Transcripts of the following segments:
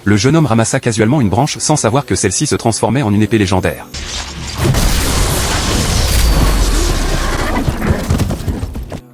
le jeune homme ramassa casuellement une branche sans savoir que celle-ci se transformait en une épée légendaire.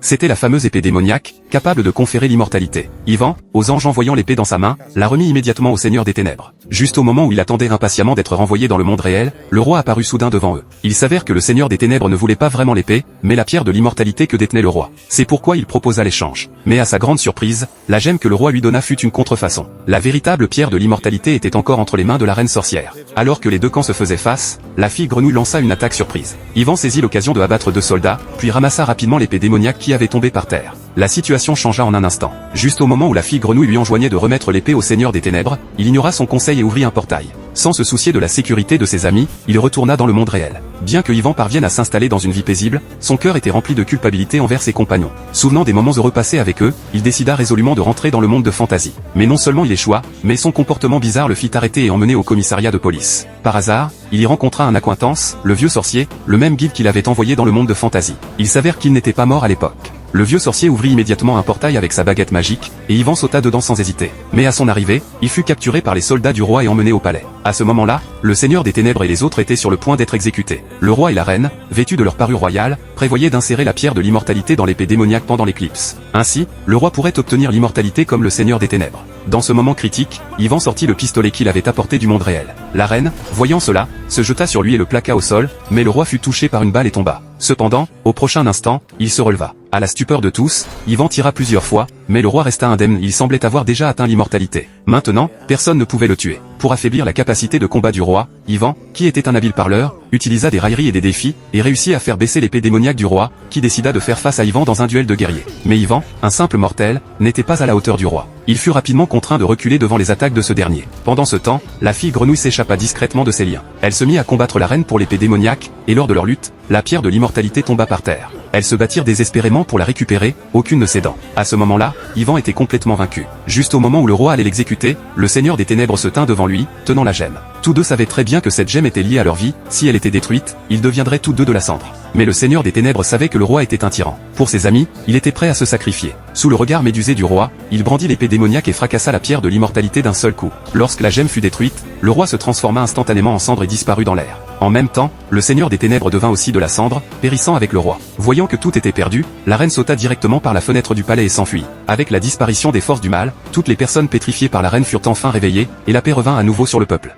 C'était la fameuse épée démoniaque, capable de conférer l'immortalité. Yvan, aux anges en voyant l'épée dans sa main, la remit immédiatement au Seigneur des Ténèbres. Juste au moment où il attendait impatiemment d'être renvoyé dans le monde réel, le roi apparut soudain devant eux. Il s'avère que le Seigneur des Ténèbres ne voulait pas vraiment l'épée, mais la pierre de l'immortalité que détenait le roi. C'est pourquoi il proposa l'échange. Mais à sa grande surprise, la gemme que le roi lui donna fut une contrefaçon. La véritable pierre de l'immortalité était encore entre les mains de la reine sorcière. Alors que les deux camps se faisaient face, la fille grenouille lança une attaque surprise. Yvan saisit l'occasion de abattre 2 soldats, puis ramassa rapidement l'épée démoniaque qui avait tombé par terre. La situation changea en un instant. Juste au moment où la fille grenouille lui enjoignait de remettre l'épée au Seigneur des Ténèbres, il ignora son conseil et ouvrit un portail. Sans se soucier de la sécurité de ses amis, il retourna dans le monde réel. Bien que Yvan parvienne à s'installer dans une vie paisible, son cœur était rempli de culpabilité envers ses compagnons. Souvenant des moments heureux passés avec eux, il décida résolument de rentrer dans le monde de fantasy. Mais non seulement il échoua, mais son comportement bizarre le fit arrêter et emmener au commissariat de police. Par hasard, il y rencontra un accointance, le vieux sorcier, le même guide qu'il avait envoyé dans le monde de fantasy. Il s'avère qu'il n'était pas mort à l'époque. Le vieux sorcier ouvrit immédiatement un portail avec sa baguette magique, et Yvan sauta dedans sans hésiter. Mais à son arrivée, il fut capturé par les soldats du roi et emmené au palais. À ce moment-là, le Seigneur des Ténèbres et les autres étaient sur le point d'être exécutés. Le roi et la reine, vêtus de leur parure royale, prévoyaient d'insérer la pierre de l'immortalité dans l'épée démoniaque pendant l'éclipse. Ainsi, le roi pourrait obtenir l'immortalité comme le Seigneur des Ténèbres. Dans ce moment critique, Yvan sortit le pistolet qu'il avait apporté du monde réel. La reine, voyant cela, se jeta sur lui et le plaqua au sol, mais le roi fut touché par une balle et tomba. Cependant, au prochain instant, il se releva. À la stupeur de tous, Yvan tira plusieurs fois, mais le roi resta indemne, il semblait avoir déjà atteint l'immortalité. Maintenant, personne ne pouvait le tuer. Pour affaiblir la capacité de combat du roi, Yvan, qui était un habile parleur, utilisa des railleries et des défis, et réussit à faire baisser l'épée démoniaque du roi, qui décida de faire face à Yvan dans un duel de guerriers. Mais Yvan, un simple mortel, n'était pas à la hauteur du roi. Il fut rapidement contraint de reculer devant les attaques de ce dernier. Pendant ce temps, la fille grenouille s'échappa discrètement de ses liens. Elle se mit à combattre la reine pour l'épée démoniaque, et lors de leur lutte, la pierre de l'immortalité tomba par terre. Elles se battirent désespérément pour la récupérer, aucune ne cédant. À ce moment-là, Yvan était complètement vaincu. Juste au moment où le roi allait l'exécuter, le Seigneur des Ténèbres se tint devant lui, tenant la gemme. Tous deux savaient très bien que cette gemme était liée à leur vie, si elle était détruite, ils deviendraient tous deux de la cendre. Mais le Seigneur des Ténèbres savait que le roi était un tyran. Pour ses amis, il était prêt à se sacrifier. Sous le regard médusé du roi, il brandit l'épée démoniaque et fracassa la pierre de l'immortalité d'un seul coup. Lorsque la gemme fut détruite, le roi se transforma instantanément en cendre et disparut dans l'air. En même temps, le Seigneur des Ténèbres devint aussi de la cendre, périssant avec le roi. Voyant que tout était perdu, la reine sauta directement par la fenêtre du palais et s'enfuit. Avec la disparition des forces du mal, toutes les personnes pétrifiées par la reine furent enfin réveillées, et la paix revint à nouveau sur le peuple.